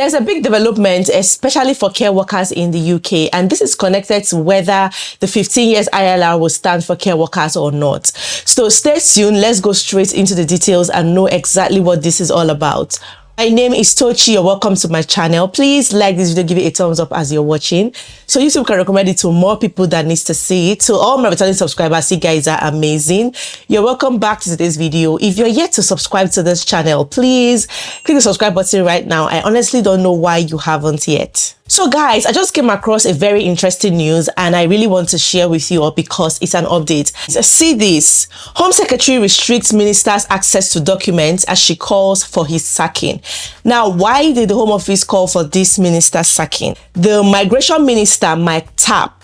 There's a big development, especially for care workers in the UK, and this is connected to whether the 15 years ILR will stand for care workers or not. So stay tuned, let's go straight into the details and know exactly what this is all about. My name is Tochi. You're welcome to my channel. Please like this video, give it a thumbs up as you're watching, so YouTube can recommend it to more people that needs to see it. To all my returning subscribers, you guys are amazing. You're welcome back to today's video. If you're yet to subscribe to this channel, please click the subscribe button right now. I honestly don't know why you haven't yet. So guys, I just came across a very interesting news and I really want to share with you all because it's an update. See this. Home Secretary restricts ministers' access to documents as she calls for his sacking. Now, why did the Home Office call for this minister's sacking? The Migration Minister, Mike Tapp,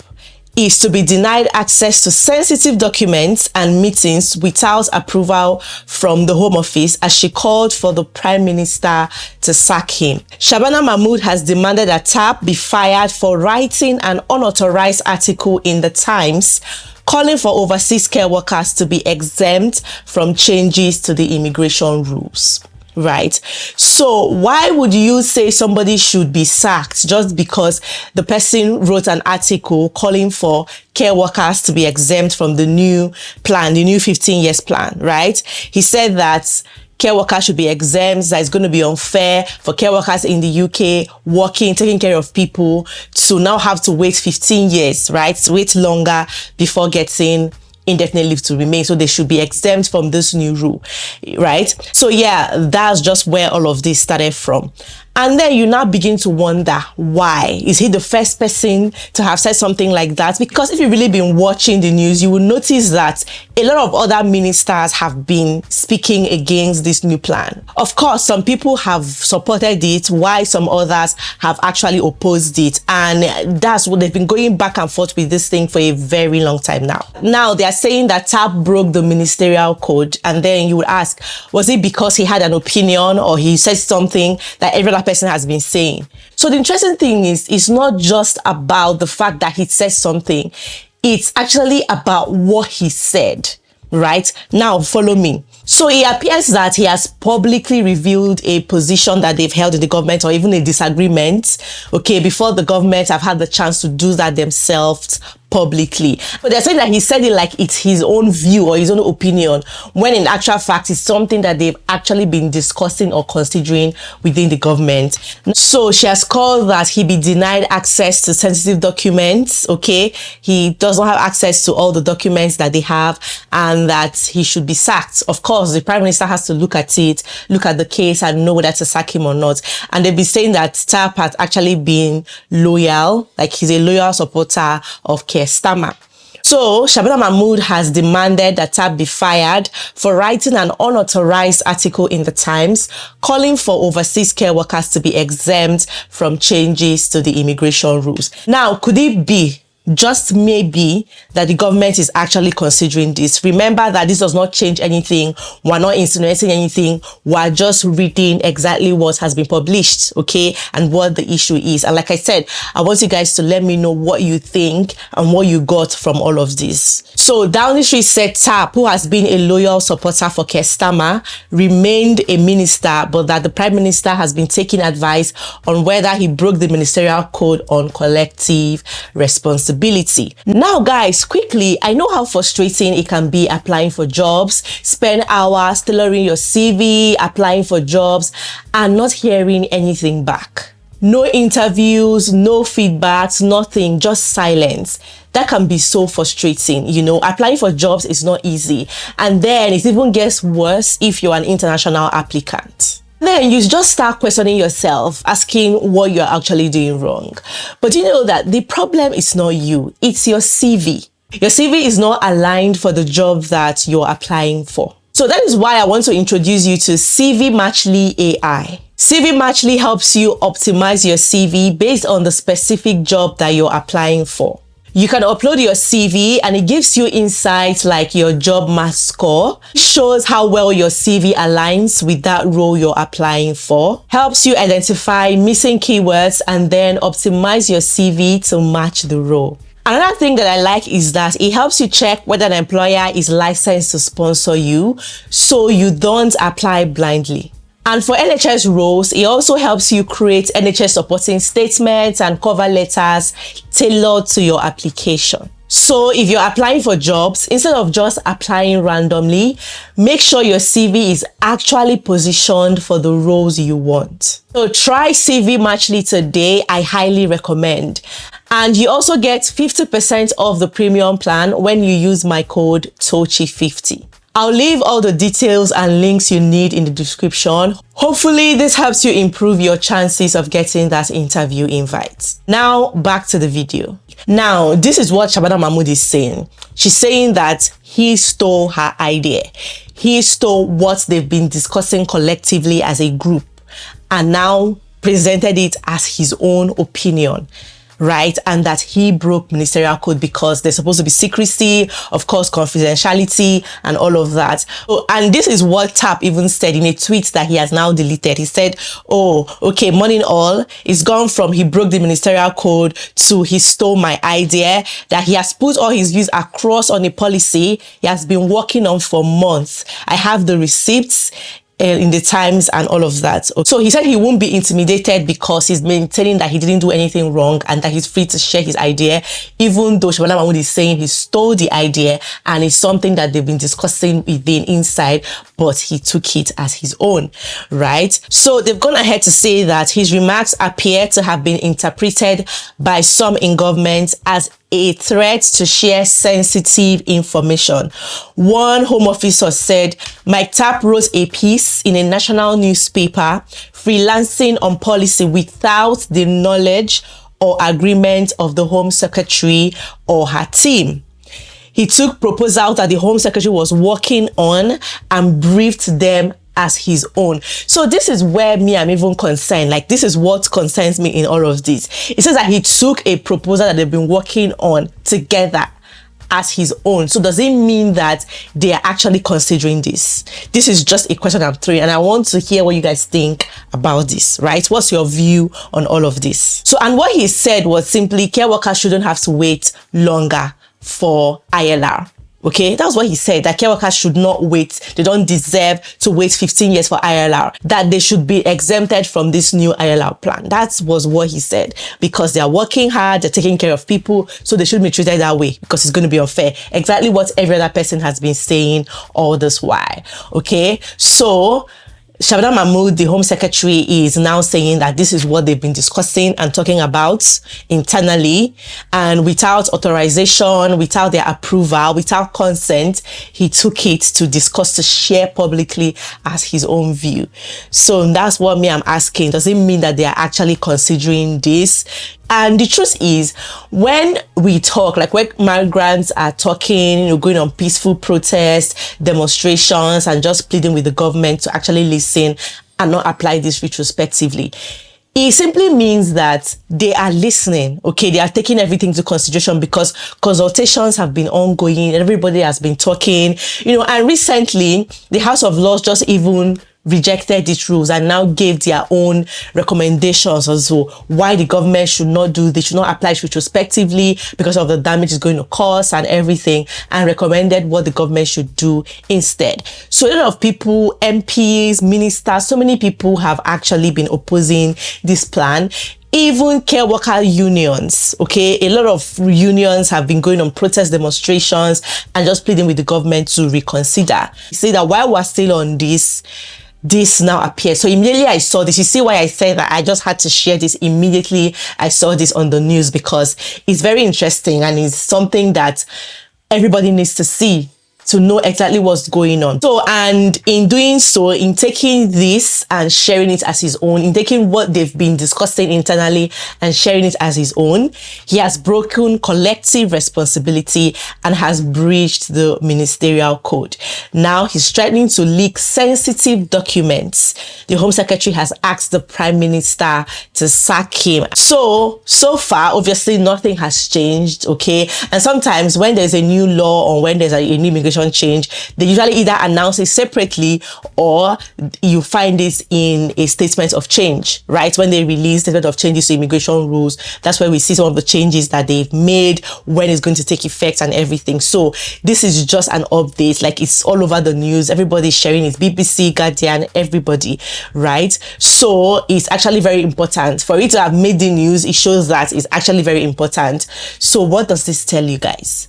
is to be denied access to sensitive documents and meetings without approval from the Home Office as she called for the Prime Minister to sack him. Shabana Mahmood has demanded that Tapp be fired for writing an unauthorized article in the Times calling for overseas care workers to be exempt from changes to the immigration rules. Right? So why would you say somebody should be sacked just because the person wrote an article calling for care workers to be exempt from the new plan, the new 15 years plan, right? He said that care workers should be exempt, that it's going to be unfair for care workers in the UK working, taking care of people to now have to wait 15 years, right? Wait longer before getting indefinite leave to remain, so they should be exempt from this new rule, right? So yeah, that's just where all of this started from. And then you now begin to wonder, why? Is he the first person to have said something like that? Because if you've really been watching the news, you will notice that a lot of other ministers have been speaking against this new plan. Of course, some people have supported it, while some others have actually opposed it. And that's what they've been going back and forth with this thing for a very long time now. Now, they are saying that Tapp broke the ministerial code. And then you would ask, was it because he had an opinion or he said something that every other person has been saying? So the interesting thing is, it's not just about the fact that he said something, it's actually about what he said, right? Now follow me. So it appears that he has publicly revealed a position that they've held in the government, or even a disagreement, okay, before the government have had the chance to do that themselves publicly. But they're saying that he said it like it's his own view or his own opinion, when in actual fact it's something that they've actually been discussing or considering within the government. So she has called that he be denied access to sensitive documents, okay? He does not have access to all the documents that they have, and that he should be sacked. Of course, the Prime Minister has to look at it, look at the case and know whether to sack him or not. And they've been saying that Tapp has actually been loyal, like he's a loyal supporter of Starmer. So Shabana Mahmood has demanded that Tapp be fired for writing an unauthorized article in the Times calling for overseas care workers to be exempt from changes to the immigration rules. Now, could it be, just maybe, that the government is actually considering this? Remember that this does not change anything. We're not insinuating anything. We're just reading exactly what has been published, okay, and what the issue is. And like I said, I want you guys to let me know what you think and what you got from all of this. So Downing Street said Tapp, who has been a loyal supporter for Starmer, remained a minister, but that the Prime Minister has been taking advice on whether he broke the ministerial code on collective responsibility. Now guys, quickly, I know how frustrating it can be applying for jobs, spend hours tailoring your CV, applying for jobs and not hearing anything back. No interviews, no feedbacks, nothing, just silence. That can be so frustrating. You know, applying for jobs is not easy. And then it even gets worse if you're an international applicant. Then you just start questioning yourself, asking what you're actually doing wrong. But you know that the problem is not you, it's your CV. Your CV is not aligned for the job that you're applying for. So that is why I want to introduce you to CV Matchly AI. CV Matchly helps you optimize your CV based on the specific job that you're applying for. You can upload your CV and it gives you insights like your job match score, shows how well your CV aligns with that role you're applying for, helps you identify missing keywords and then optimize your CV to match the role. Another thing that I like is that it helps you check whether an employer is licensed to sponsor you, so you don't apply blindly. And for NHS roles, it also helps you create NHS supporting statements and cover letters tailored to your application. So if you're applying for jobs, instead of just applying randomly, make sure your CV is actually positioned for the roles you want. So try CV Matchly today. I highly recommend. And you also get 50% off the premium plan when you use my code TOCHI50. I'll leave all the details and links you need in the description. Hopefully this helps you improve your chances of getting that interview invite. Now back to the video. Now this is what Shabana Mahmood is saying. She's saying that he stole her idea. He stole what they've been discussing collectively as a group and now presented it as his own opinion. Right, and that he broke ministerial code because there's supposed to be secrecy, of course, confidentiality and all of that. So, and this is what TAP even said in a tweet that he has now deleted. He said, oh, okay, morning all, it's gone from he broke the ministerial code to he stole my idea, that he has put all his views across on a policy he has been working on for months. I have the receipts in the Times and all of that. So he said he won't be intimidated because he's maintaining that he didn't do anything wrong and that he's free to share his idea, even though Shabana Mahmood is saying he stole the idea and it's something that they've been discussing within inside, but he took it as his own, right? So they've gone ahead to say that his remarks appear to have been interpreted by some in government as a threat to share sensitive information. One Home Officer said, Mike Tapp wrote a piece in a national newspaper freelancing on policy without the knowledge or agreement of the Home Secretary or her team. He took proposals that the Home Secretary was working on and briefed them as his own. So this is where I'm even concerned. Like, this is what concerns me in all of this. It says that he took a proposal that they've been working on together as his own. So does it mean that they are actually considering this? This is just a question I'm throwing, and I want to hear what you guys think about this, right? What's your view on all of this? So, and what he said was simply care workers shouldn't have to wait longer for ILR. Okay, that's what he said, that care workers should not wait. They don't deserve to wait 15 years for ILR, that they should be exempted from this new ILR plan. That was what he said, because they are working hard, they're taking care of people, so they shouldn't be treated that way because it's going to be unfair. Exactly what every other person has been saying all this while. Okay, so Shabana Mahmood, the Home Secretary, is now saying that this is what they've been discussing and talking about internally, and without authorization, without their approval, without consent, he took it to discuss, to share publicly as his own view. So that's what I'm asking. Does it mean that they are actually considering this? And the truth is, when we talk, like when migrants are talking, going on peaceful protests, demonstrations, and just pleading with the government to actually listen and not apply this retrospectively, it simply means that they are listening. Okay, they are taking everything into consideration because consultations have been ongoing and everybody has been talking, and recently the House of Lords just even rejected these rules and now gave their own recommendations also why the government should not do this, should not apply it retrospectively because of the damage it's going to cause and everything, and recommended what the government should do instead. So a lot of people, MPs, ministers, so many people have actually been opposing this plan. Even care worker unions, okay, a lot of unions have been going on protest demonstrations and just pleading with the government to reconsider. Say that while we're still on this now appears. So immediately I saw this. You see why I said that I just had to share this immediately. I saw this on the news because it's very interesting and it's something that everybody needs to see to know exactly what's going on. So, and in doing so, in taking this and sharing it as his own, in taking what they've been discussing internally and sharing it as his own, he has broken collective responsibility and has breached the ministerial code. Now he's threatening to leak sensitive documents. The Home Secretary has asked the Prime Minister to sack him. So far, obviously nothing has changed, okay? And sometimes when there's a new law or when there's a new immigration immigration change, they usually either announce it separately or you find this in a statement of change, right? When they release statement of changes to immigration rules, that's where we see some of the changes that they've made, when it's going to take effect and everything. So this is just an update, like it's all over the news, everybody's sharing it, BBC, Guardian, everybody, right? So it's actually very important for it to have made the news. It shows that it's actually very important. So what does this tell you guys?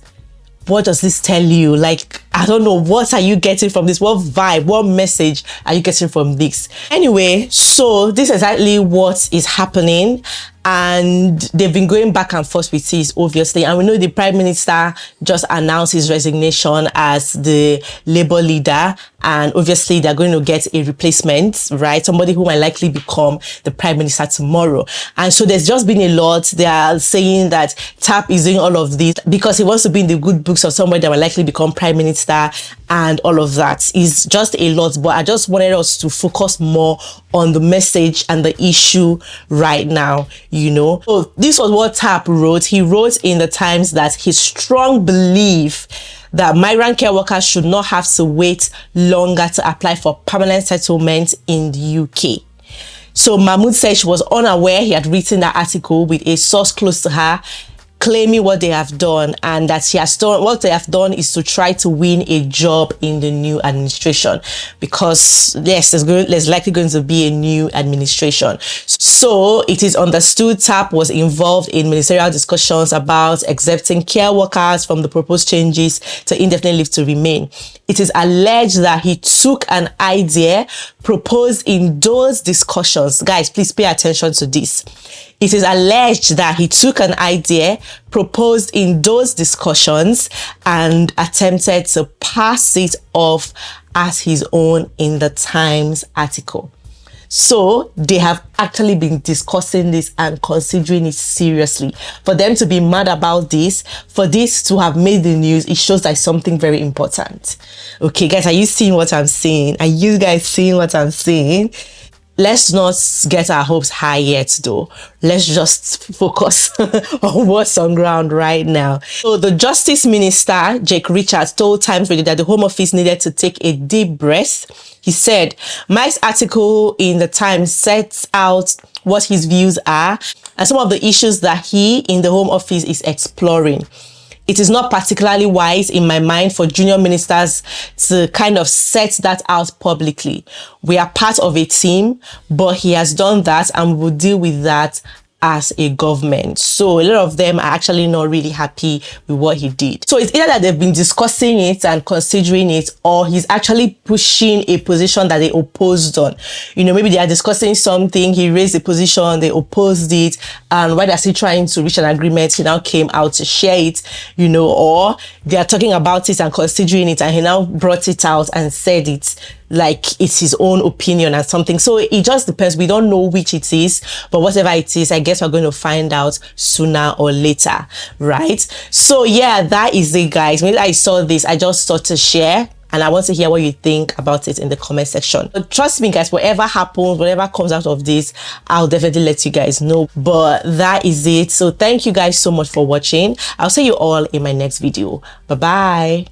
What does this tell you? Like, I don't know, what are you getting from this? What vibe, what message are you getting from this? Anyway, so this is exactly what is happening, and they've been going back and forth with this, obviously. And we know the Prime Minister just announced his resignation as the Labour leader, and obviously they're going to get a replacement, right? Somebody who might likely become the Prime Minister tomorrow. And so there's just been a lot. They are saying that TAP is doing all of this because he wants to be in the good books of somebody that will likely become Prime Minister, and all of that is just a lot. But I just wanted us to focus more on the message and the issue right now, you know. So this was what TAP wrote. He wrote in the Times that his strong belief that migrant care workers should not have to wait longer to apply for permanent settlement in the UK. So Mahmoud said she was unaware he had written that article with a source close to her, claiming what they have done, and that she has done what they have done is to try to win a job in the new administration, because yes, there's likely going to be a new administration. So it is understood TAP was involved in ministerial discussions about exempting care workers from the proposed changes to indefinite leave to remain. It is alleged that he took an idea proposed in those discussions. Guys, please pay attention to this. It is alleged that he took an idea proposed in those discussions and attempted to pass it off as his own in the Times article. So they have actually been discussing this and considering it seriously. For them to be mad about this, for this to have made the news, it shows that it's something very important. Okay, guys, are you seeing what I'm saying? Are you guys seeing what I'm saying? Let's not get our hopes high yet though. Let's just focus on what's on ground right now. So the Justice Minister, Jake Richards, told Times Radio that the Home Office needed to take a deep breath. He said, Mike's article in the Times sets out what his views are and some of the issues that he in the Home Office is exploring. It is not particularly wise in my mind for junior ministers to kind of set that out publicly. We are part of a team, but he has done that and we will deal with that as a government. So a lot of them are actually not really happy with what he did. So it's either that they've been discussing it and considering it, or he's actually pushing a position that they opposed on. You know, maybe they are discussing something, he raised a position, they opposed it, and while they're still trying to reach an agreement, he now came out to share it, you know, or they are talking about it and considering it, and he now brought it out and said it like it's his own opinion and something. So it just depends. We don't know which it is, but whatever it is, I guess we're going to find out sooner or later, right? So yeah, that is it, guys. When I saw this, I just thought to share, and I want to hear what you think about it in the comment section. But trust me, guys, whatever happens, whatever comes out of this, I'll definitely let you guys know. But that is it. So thank you guys so much for watching. I'll see you all in my next video. Bye bye.